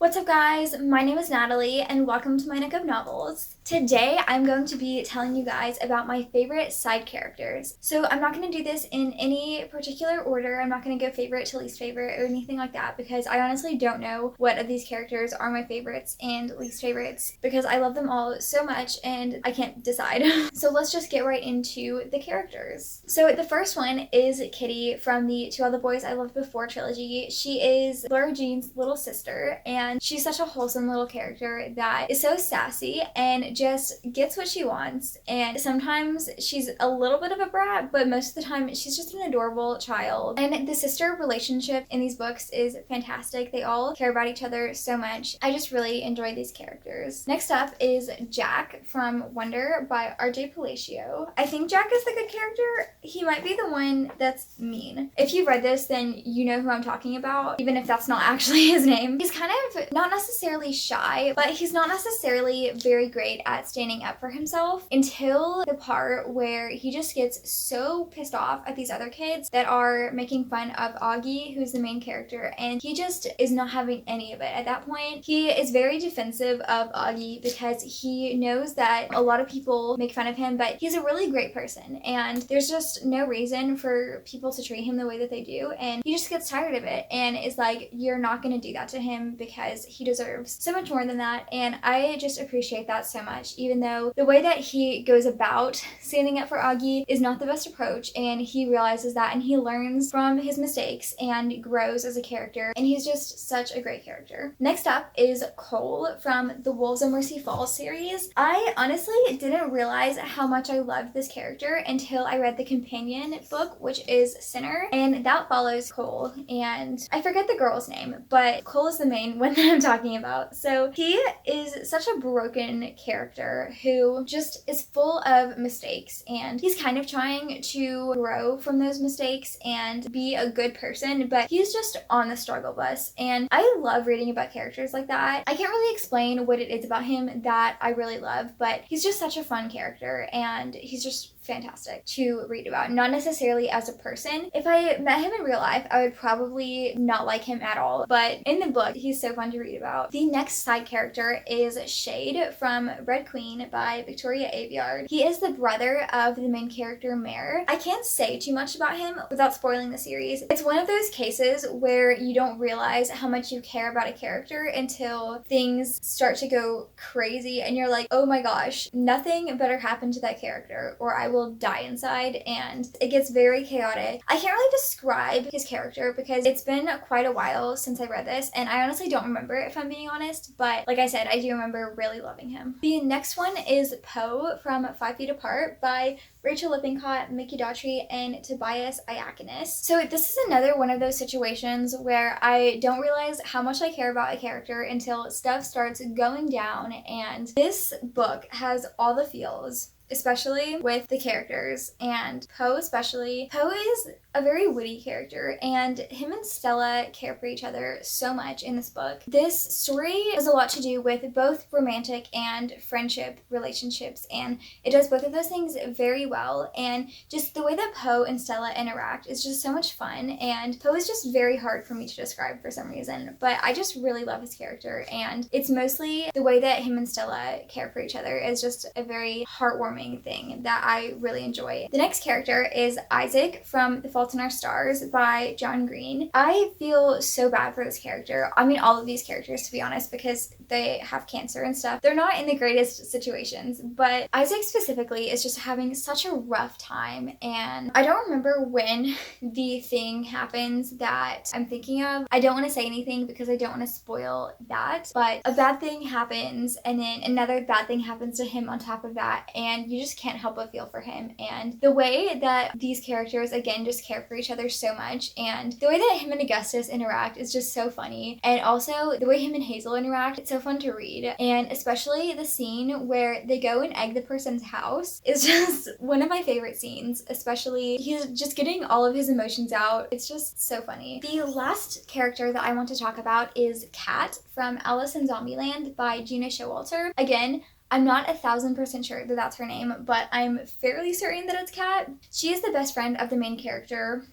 What's up guys, my name is Natalie and welcome to my Nook of Novels. Today I'm going to be telling you guys about my favorite side characters. So I'm not going to do this in any particular order. I'm not going to go favorite to least favorite or anything like that because I honestly don't know what of these characters are my favorites and least favorites because I love them all so much and I can't decide. So let's just get right into the characters. So the first one is Kitty from the To All the Boys I Loved Before trilogy. She is Laura Jean's little sister and she's such a wholesome little character that is so sassy and just gets what she wants. And sometimes she's a little bit of a brat, but most of the time she's just an adorable child. And the sister relationship in these books is fantastic. They all care about each other so much. I just really enjoy these characters. Next up is Jack from Wonder by R.J. Palacio. I think Jack is the good character. He might be the one that's mean. If you've read this, then you know who I'm talking about, even if that's not actually his name. He's kind of not necessarily shy, but he's not necessarily very great at standing up for himself until the part where he just gets so pissed off at these other kids that are making fun of Augie, who's the main character, and he just is not having any of it. At that point, he is very defensive of Augie because he knows that a lot of people make fun of him, but he's a really great person, and there's just no reason for people to treat him the way that they do, and he just gets tired of it and is like, you're not going to do that to him because he deserves so much more than that. And I just appreciate that so much, even though the way that he goes about standing up for Augie is not the best approach, and he realizes that and he learns from his mistakes and grows as a character, and he's just such a great character. Next up is Cole from the Wolves of Mercy Falls series. I honestly didn't realize how much I loved this character until I read the companion book, which is Sinner, and that follows Cole, and I forget the girl's name, but Cole is the main one that I'm talking about. So he is such a broken character who just is full of mistakes, and he's kind of trying to grow from those mistakes and be a good person, but he's just on the struggle bus, and I love reading about characters like that. I can't really explain what it is about him that I really love, but he's just such a fun character, and he's just fantastic to read about. Not necessarily as a person. If I met him in real life, I would probably not like him at all, but in the book, he's so fun to read about. The next side character is Shade from Red Queen by Victoria Aveyard. He is the brother of the main character, Mare. I can't say too much about him without spoiling the series. It's one of those cases where you don't realize how much you care about a character until things start to go crazy and you're like, oh my gosh, nothing better happened to that character or I will die inside, and it gets very chaotic. I can't really describe his character because it's been quite a while since I read this, and I honestly don't remember if I'm being honest, but like I said, I do remember really loving him. The next one is Poe from 5 Feet Apart by Rachel Lippincott, Mickey Daughtry, and Tobias Iaconis. So this is another one of those situations where I don't realize how much I care about a character until stuff starts going down, and this book has all the feels, especially with the characters, and Poe especially. Poe is a very witty character, and him and Stella care for each other so much in this book. This story has a lot to do with both romantic and friendship relationships, and it does both of those things very well, and just the way that Poe and Stella interact is just so much fun, and Poe is just very hard for me to describe for some reason, but I just really love his character, and it's mostly the way that him and Stella care for each other is just a very heartwarming thing that I really enjoy. The next character is Isaac from The Fault in Our Stars by John Green. I feel so bad for this character. I mean, all of these characters, to be honest, because they have cancer and stuff. They're not in the greatest situations, but Isaac specifically is just having such a rough time, and I don't remember when the thing happens that I'm thinking of. I don't want to say anything because I don't want to spoil that, but a bad thing happens, and then another bad thing happens to him on top of that, and you just can't help but feel for him. And the way that these characters, again, just care for each other so much, and the way that him and Augustus interact is just so funny, and also the way him and Hazel interact, it's so fun to read, and especially the scene where they go and egg the person's house is just one of my favorite scenes, especially he's just getting all of his emotions out. It's just so funny. The last character that I want to talk about is Kat from Alice in Zombieland by Gina Showalter. Again, I'm not 1,000% sure that that's her name, but I'm fairly certain that it's Kat. She is the best friend of the main character,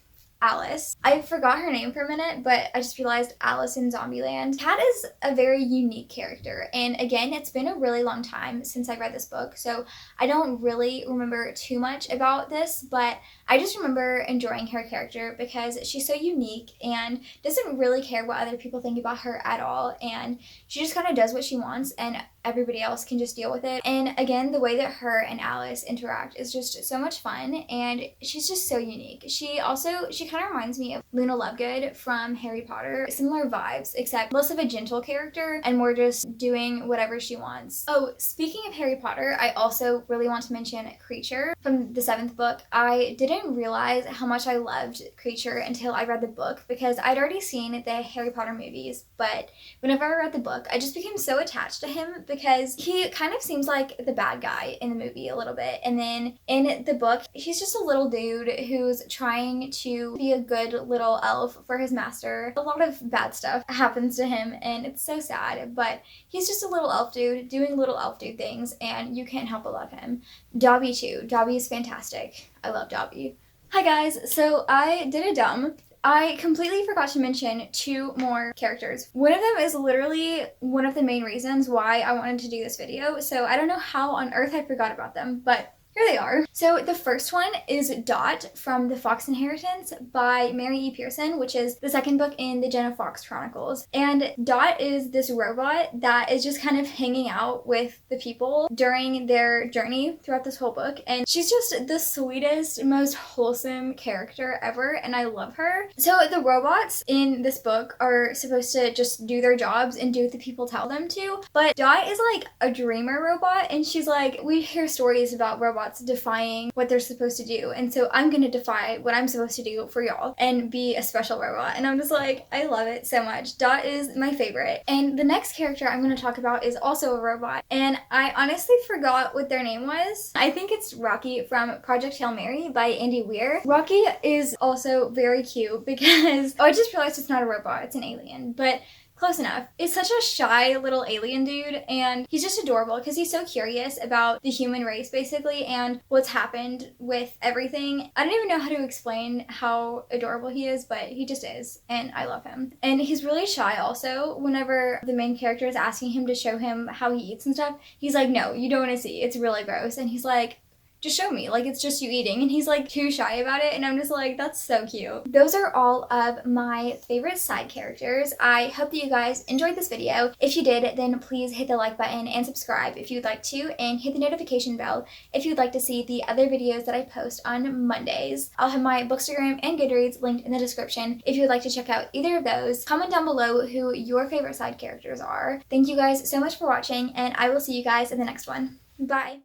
Alice. I forgot her name for a minute, but I just realized Alice in Zombieland. Kat is a very unique character, and again, it's been a really long time since I read this book, so I don't really remember too much about this, but I just remember enjoying her character because she's so unique and doesn't really care what other people think about her at all, and she just kind of does what she wants, and everybody else can just deal with it. And again, the way that her and Alice interact is just so much fun, and she's just so unique. She kind of reminds me of Luna Lovegood from Harry Potter. Similar vibes, except less of a gentle character and more just doing whatever she wants. Oh, speaking of Harry Potter, I also really want to mention Creature from the 7th book. I didn't realize how much I loved Creature until I read the book, because I'd already seen the Harry Potter movies, but whenever I read the book, I just became so attached to him because he kind of seems like the bad guy in the movie a little bit, and then in the book, he's just a little dude who's trying to be a good little elf for his master. A lot of bad stuff happens to him, and it's so sad, but he's just a little elf dude doing little elf dude things, and you can't help but love him. Dobby too. Dobby is fantastic. I love Dobby. Hi guys, so I did a dumb. I completely forgot to mention 2 more characters. One of them is literally one of the main reasons why I wanted to do this video, so I don't know how on earth I forgot about them, but here they are. So the first one is Dot from The Fox Inheritance by Mary E. Pearson, which is the 2nd book in the Jenna Fox Chronicles. And Dot is this robot that is just kind of hanging out with the people during their journey throughout this whole book. And she's just the sweetest, most wholesome character ever, and I love her. So the robots in this book are supposed to just do their jobs and do what the people tell them to, but Dot is like a dreamer robot, and she's like, we hear stories about robots defying what they're supposed to do, and so I'm gonna defy what I'm supposed to do for y'all and be a special robot. And I'm just like, I love it so much. Dot is my favorite. And the next character I'm gonna talk about is also a robot, and I honestly forgot what their name was. I think it's Rocky from Project Hail Mary by Andy Weir. Rocky is also very cute because, oh, I just realized it's not a robot, it's an alien, but close enough. It's such a shy little alien dude, and he's just adorable because he's so curious about the human race, basically, and what's happened with everything. I don't even know how to explain how adorable he is, but he just is, and I love him. And he's really shy also. Whenever the main character is asking him to show him how he eats and stuff, he's like, no, you don't want to see. It's really gross. And he's like, just show me, like, it's just you eating. And he's like too shy about it, and I'm just like, that's so cute. Those are all of my favorite side characters. I hope that you guys enjoyed this video. If you did, then please hit the like button and subscribe if you'd like to, and hit the notification bell if you'd like to see the other videos that I post on Mondays. I'll have my Bookstagram and Goodreads linked in the description if you'd like to check out either of those. Comment down below who your favorite side characters are. Thank you guys so much for watching, and I will see you guys in the next one. Bye!